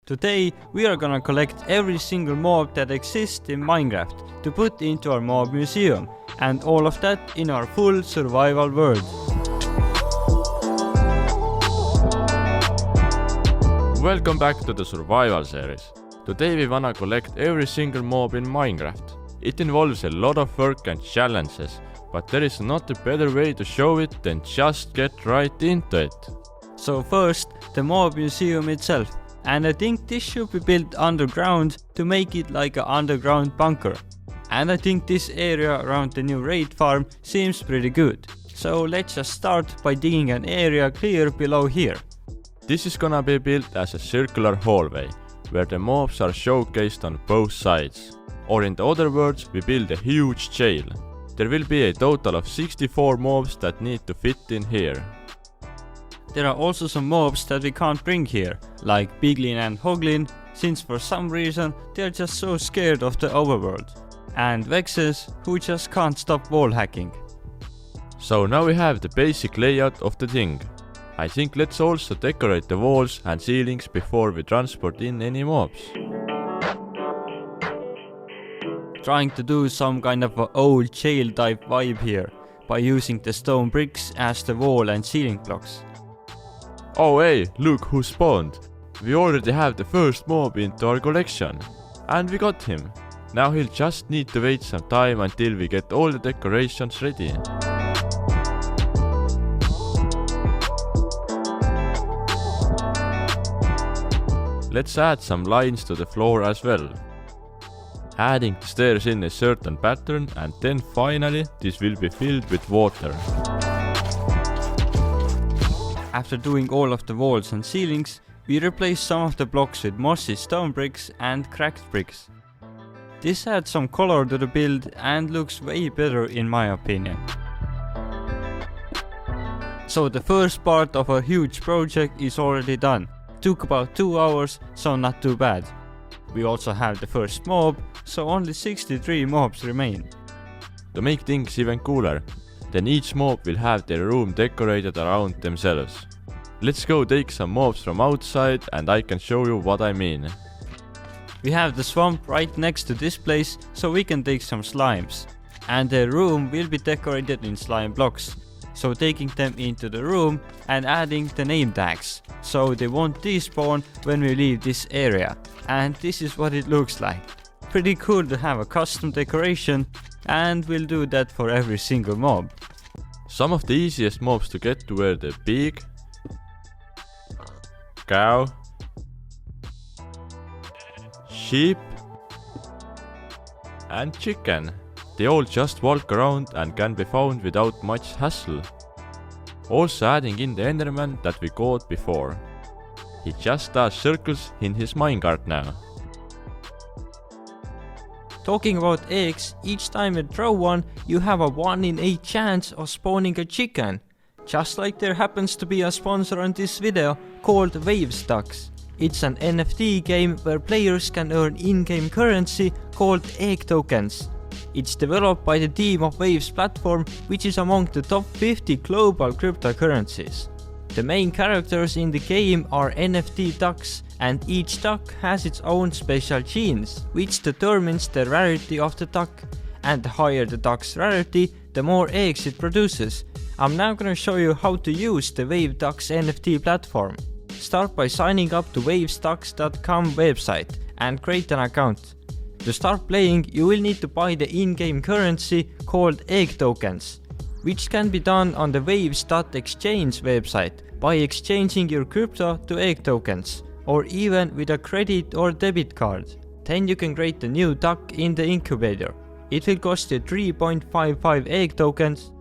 Today we are gonna collect every single mob that exists in Minecraft to put into our mob museum, and all of that in our full survival world. Welcome back to the survival series. Today we wanna collect every single mob in Minecraft. It involves a lot of work and challenges, but there is not a better way to show it than just get right into it. So first, the mob museum itself. And I think this should be built underground to make it like an underground bunker. And I think this area around the new raid farm seems pretty good. So let's just start by digging an area clear below here. This is gonna be built as a circular hallway, where the mobs are showcased on both sides. Or in other words, we build a huge jail. There will be a total of 64 mobs that need to fit in here. There are also some mobs that we can't bring here, like Piglin and Hoglin, since for some reason they're just so scared of the overworld. And Vexes, who just can't stop wall hacking. So now we have the basic layout of the thing. I think let's also decorate the walls and ceilings before we transport in any mobs. Trying to do some kind of a old jail type vibe here, by using the stone bricks as the wall and ceiling blocks. Oh hey, look who spawned. We already have the first mob into our collection. And we got him. Now he'll just need to wait some time until we get all the decorations ready. Let's add some lines to the floor as well. Adding the stairs in a certain pattern, and then finally this will be filled with water. After doing all of the walls and ceilings, we replace some of the blocks with mossy stone bricks and cracked bricks. This adds some color to the build and looks way better in my opinion. So the first part of a huge project is already done. Took about 2 hours, so not too bad. We also have the first mob, so only 63 mobs remain. To make things even cooler, then each mob will have their room decorated around themselves. Let's go take some mobs from outside and I can show you what I mean. We have the swamp right next to this place, so we can take some slimes. And their room will be decorated in slime blocks. So taking them into the room and adding the name tags, so they won't despawn when we leave this area. And this is what it looks like. Pretty cool to have a custom decoration, and we'll do that for every single mob. Some of the easiest mobs to get to were the pig, cow, sheep and chicken. They all just walk around and can be found without much hassle. Also adding in the Enderman that we caught before. He just does circles in his minecart now. Talking about eggs, each time you throw one, you have a 1 in 8 chance of spawning a chicken. Just like there happens to be a sponsor on this video called Waves Ducks. It's an NFT game where players can earn in-game currency called egg tokens. It's developed by the team of Waves platform, which is among the top 50 global cryptocurrencies. The main characters in the game are NFT ducks, and each duck has its own special genes, which determines the rarity of the duck. And the higher the duck's rarity, the more eggs it produces. I'm now gonna show you how to use the Wave Ducks NFT platform. Start by signing up to wavesducks.com website and create an account. To start playing, you will need to buy the in-game currency called egg tokens, which can be done on the waves.exchange website by exchanging your crypto to egg tokens, or even with a credit or debit card. Then you can create a new duck in the incubator. It will cost you 3.55 egg tokens.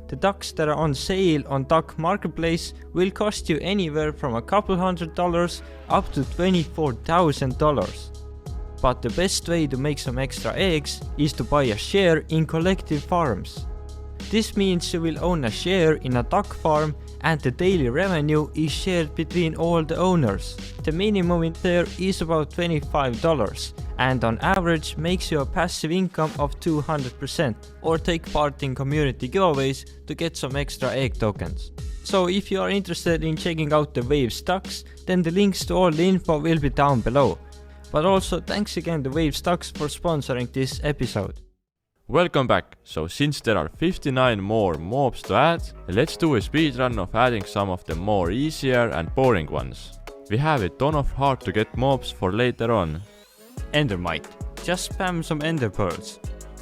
The ducks that are on sale on Duck Marketplace will cost you anywhere from a couple $100 up to $24,000. But the best way to make some extra eggs is to buy a share in collective farms. This means you will own a share in a duck farm and the daily revenue is shared between all the owners. The minimum in there is about $25 and on average makes you a passive income of 200%, or take part in community giveaways to get some extra egg tokens. So if you are interested in checking out the Waves ducks, then the links to all the info will be down below. But also thanks again to Waves ducks for sponsoring this episode. Welcome back. So since there are 59 more mobs to add, let's do a speedrun of adding some of the more easier and boring ones. We have a ton of hard to get mobs for later on. Endermite. Just spam some ender pearls.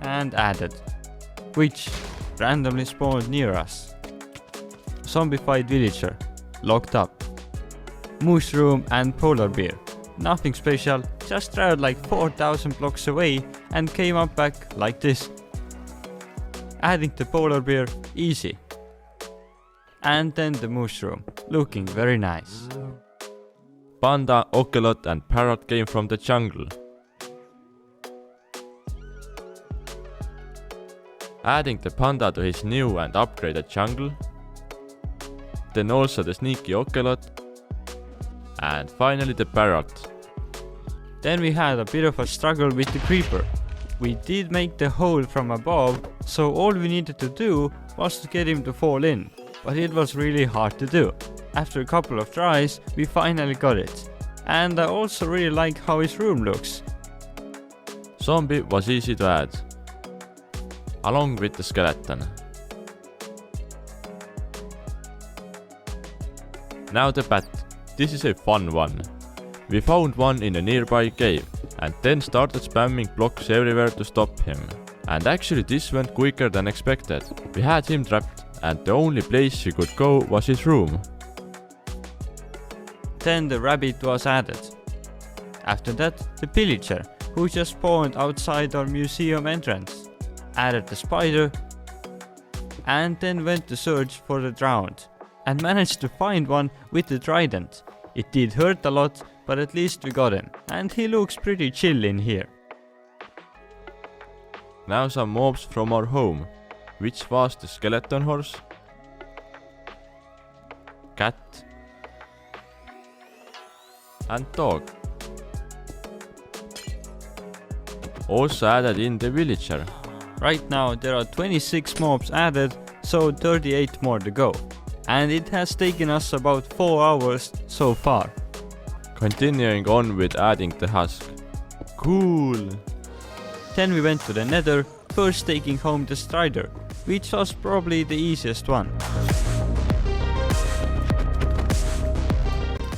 And added. Which randomly spawned near us. Zombified villager. Locked up. Mushroom and polar bear. Nothing special, just traveled like 4000 blocks away and came up back like this. Adding the polar bear, easy. And then the mushroom, looking very nice. Panda, ocelot and parrot came from the jungle. Adding the panda to his new and upgraded jungle. Then also the sneaky ocelot. And finally the parrot. Then we had a bit of a struggle with the creeper. We did make the hole from above, so all we needed to do was to get him to fall in. But it was really hard to do. After a couple of tries, we finally got it. And I also really like how his room looks. Zombie was easy to add. Along with the skeleton. Now the bat. This is a fun one. We found one in a nearby cave and then started spamming blocks everywhere to stop him. And actually this went quicker than expected. We had him trapped and the only place he could go was his room. Then the rabbit was added. After that, the pillager, who just spawned outside our museum entrance. Added the spider and then went to search for the drowned and managed to find one with the trident. It did hurt a lot, but at least we got him, and he looks pretty chill in here. Now some mobs from our home, which was the skeleton horse, cat and dog. Also added in the villager. Right now there are 26 mobs added, so 38 more to go. And it has taken us about 4 hours so far. Continuing on with adding the husk. Cool! Then we went to the nether, first taking home the strider, which was probably the easiest one.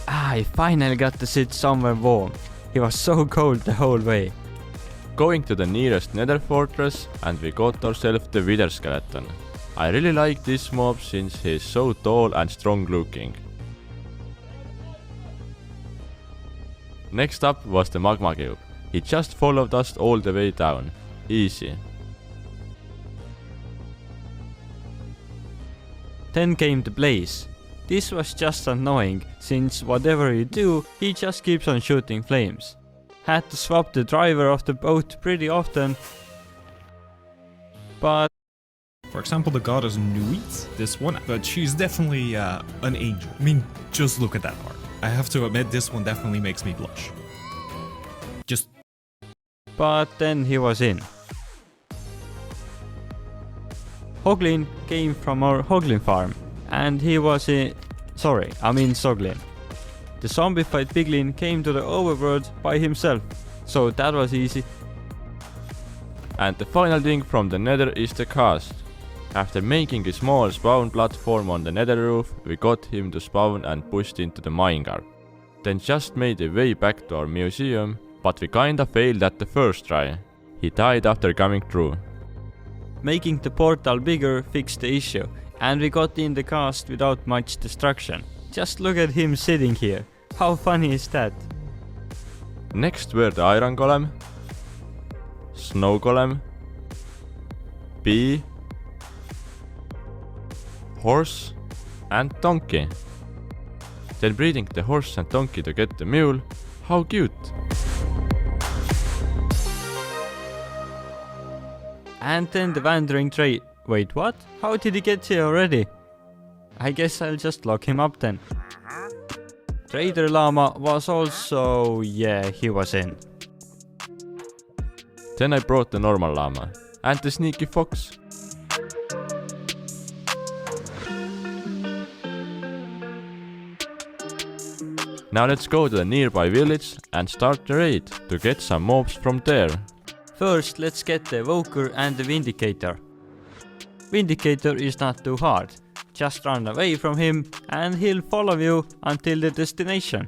I finally got to sit somewhere warm. It was so cold the whole way. Going to the nearest nether fortress and we got ourselves the wither skeleton. I really like this mob since he is so tall and strong looking. Next up was the magma cube. He just followed us all the way down. Easy. Then came the blaze. This was just annoying, since whatever you do, he just keeps on shooting flames. Had to swap the driver of the boat pretty often, but for example, the goddess Nuit, this one, but she's definitely an angel. I mean, just look at that part. I have to admit, this one definitely makes me blush. But then he was in. Hoglin came from our Hoglin farm, and he was in... Soglin. The zombified piglin came to the overworld by himself, so that was easy. And the final thing from the nether is the cast. After making a small spawn platform on the nether roof, we got him to spawn and pushed into the minecart. Then just made a way back to our museum, but we kinda failed at the first try. He died after coming through. Making the portal bigger fixed the issue, and we got in the cast without much destruction. Just look at him sitting here. How funny is that? Next were the iron golem, snow golem, bee, horse and donkey. Then breeding the horse and donkey to get the mule. How cute! And then the wandering trade. Wait, what? How did he get here already? I guess I'll just lock him up then. Trader llama was also... yeah, he was in. Then I brought the normal llama and the sneaky fox. Now let's go to the nearby village and start the raid to get some mobs from there. First, let's get the Evoker and the Vindicator. Vindicator is not too hard. Just run away from him and he'll follow you until the destination.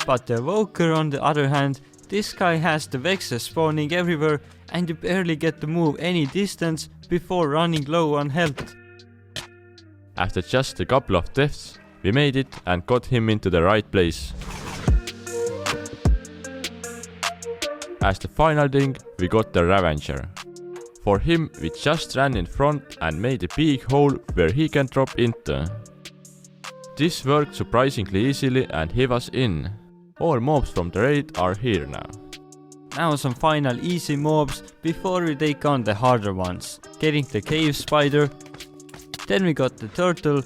But the Evoker on the other hand, this guy has the Vexes spawning everywhere and you barely get to move any distance before running low on health. After just a couple of deaths, we made it and got him into the right place. As the final thing, we got the Ravager. For him, we just ran in front and made a big hole where he can drop into. This worked surprisingly easily and he was in. All mobs from the raid are here now. Now some final easy mobs before we take on the harder ones. Getting the cave spider. Then we got the turtle.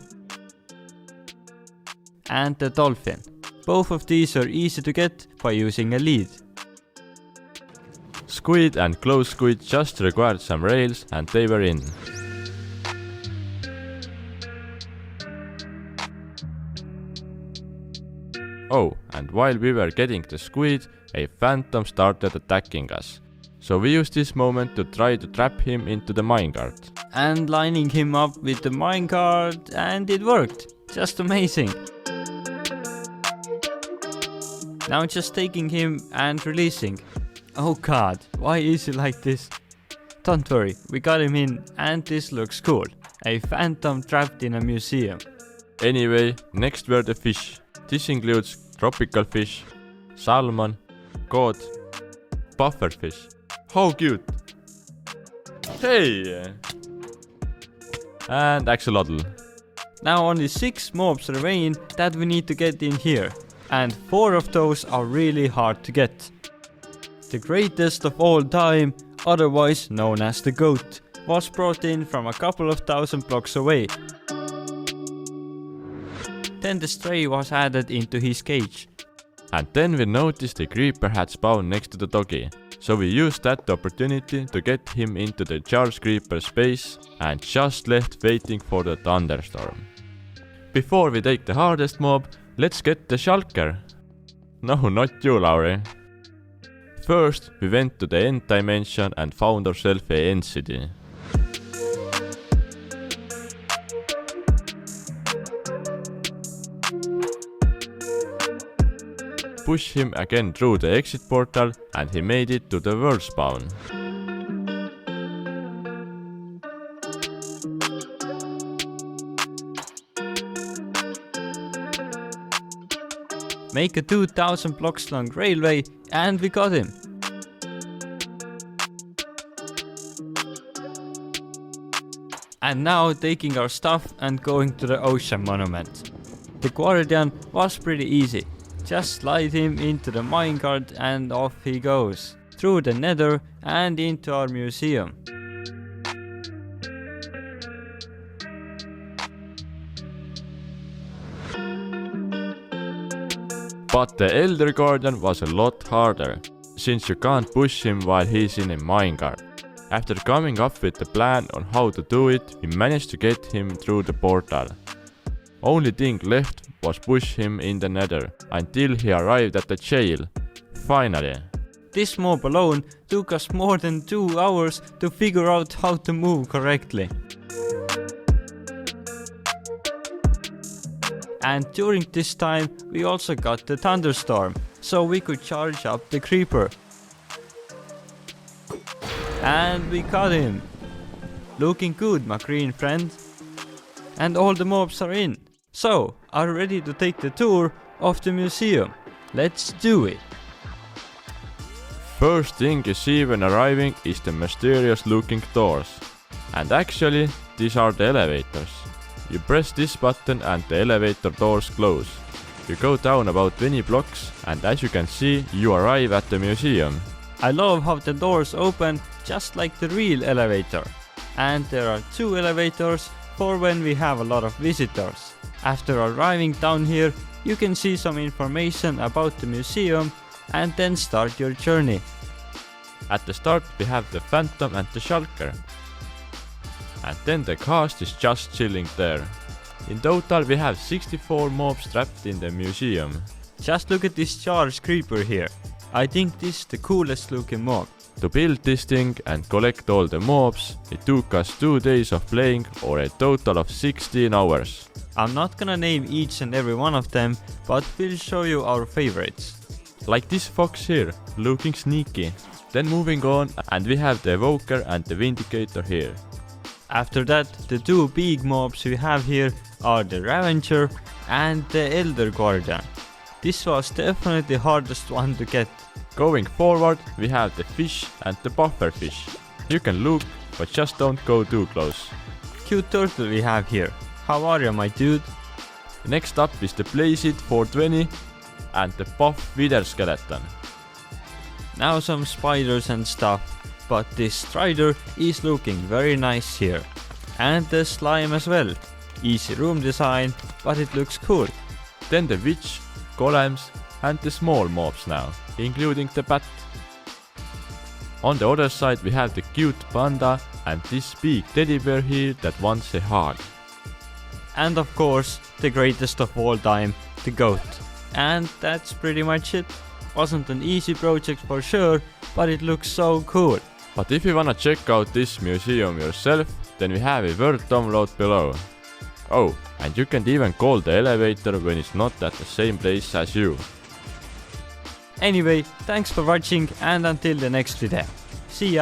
And the dolphin. Both of these are easy to get by using a lead. Squid and glow squid just required some rails and they were in. Oh, and while we were getting the squid, a phantom started attacking us. So we used this moment to try to trap him into the minecart. And lining him up with the minecart, and it worked. Just amazing. Now just taking him and releasing. Oh god, why is he like this? Don't worry, we got him in and this looks cool. A phantom trapped in a museum. Anyway, next were the fish. This includes tropical fish, salmon, cod, pufferfish. How cute! Hey! And axolotl. Now only 6 mobs remain that we need to get in here. And 4 of those are really hard to get. The greatest of all time, otherwise known as the goat, was brought in from a couple of thousand blocks away. Then the stray was added into his cage. And then we noticed the creeper had spawned next to the doggy. So we used that opportunity to get him into the charge creeper's base and just left waiting for the thunderstorm. Before we take the hardest mob, let's get the shulker. No, not you, Lauri. First, we went to the end dimension and found ourselves a end city. Push him again through the exit portal and he made it to the world spawn. Make a 2000 blocks long railway and we got him. And now taking our stuff and going to the ocean monument. The guardian was pretty easy. Just slide him into the minecart and off he goes. Through the nether and into our museum. But the Elder Guardian was a lot harder, since you can't push him while he's in a minecart. After coming up with the plan on how to do it, we managed to get him through the portal. Only thing left was push him in the nether, until he arrived at the jail. Finally. This mob alone took us more than 2 hours to figure out how to move correctly. And during this time we also got the thunderstorm, so we could charge up the creeper. And we got him. Looking good, my green friend. And all the mobs are in. So, are you ready to take the tour of the museum? Let's do it. First thing you see when arriving is the mysterious looking doors. And actually, these are the elevators. You press this button and the elevator doors close. You go down about 20 blocks and as you can see, you arrive at the museum. I love how the doors open just like the real elevator. And there are 2 elevators for when we have a lot of visitors. After arriving down here, you can see some information about the museum and then start your journey. At the start we have the Phantom and the Shulker. And then the cast is just chilling there. In total we have 64 mobs trapped in the museum. Just look at this charged creeper here. I think this is the coolest looking mob. To build this thing and collect all the mobs, it took us 2 days of playing or a total of 16 hours. I'm not gonna name each and every one of them, but we'll show you our favorites. Like this fox here, looking sneaky. Then moving on, and we have the evoker and the vindicator here. After that, the two big mobs we have here are the Ravager and the Elder Guardian. This was definitely the hardest one to get. Going forward, we have the fish and the buffer fish. You can look, but just don't go too close. Cute turtle we have here. How are you, my dude? Next up is the Blazed 420 and the buff wither skeleton. Now some spiders and stuff, but this strider is looking very nice here. And the slime as well. Easy room design, but it looks cool. Then the witch, golems and the small mobs now, including the bat. On the other side we have the cute panda and this big teddy bear here that wants a hug. And of course, the greatest of all time, the goat. And that's pretty much it. Wasn't an easy project for sure, but it looks so cool. But if you wanna check out this museum yourself, then we have a Word download below. Oh, and you can even call the elevator when it's not at the same place as you. Anyway, thanks for watching and until the next video. See ya!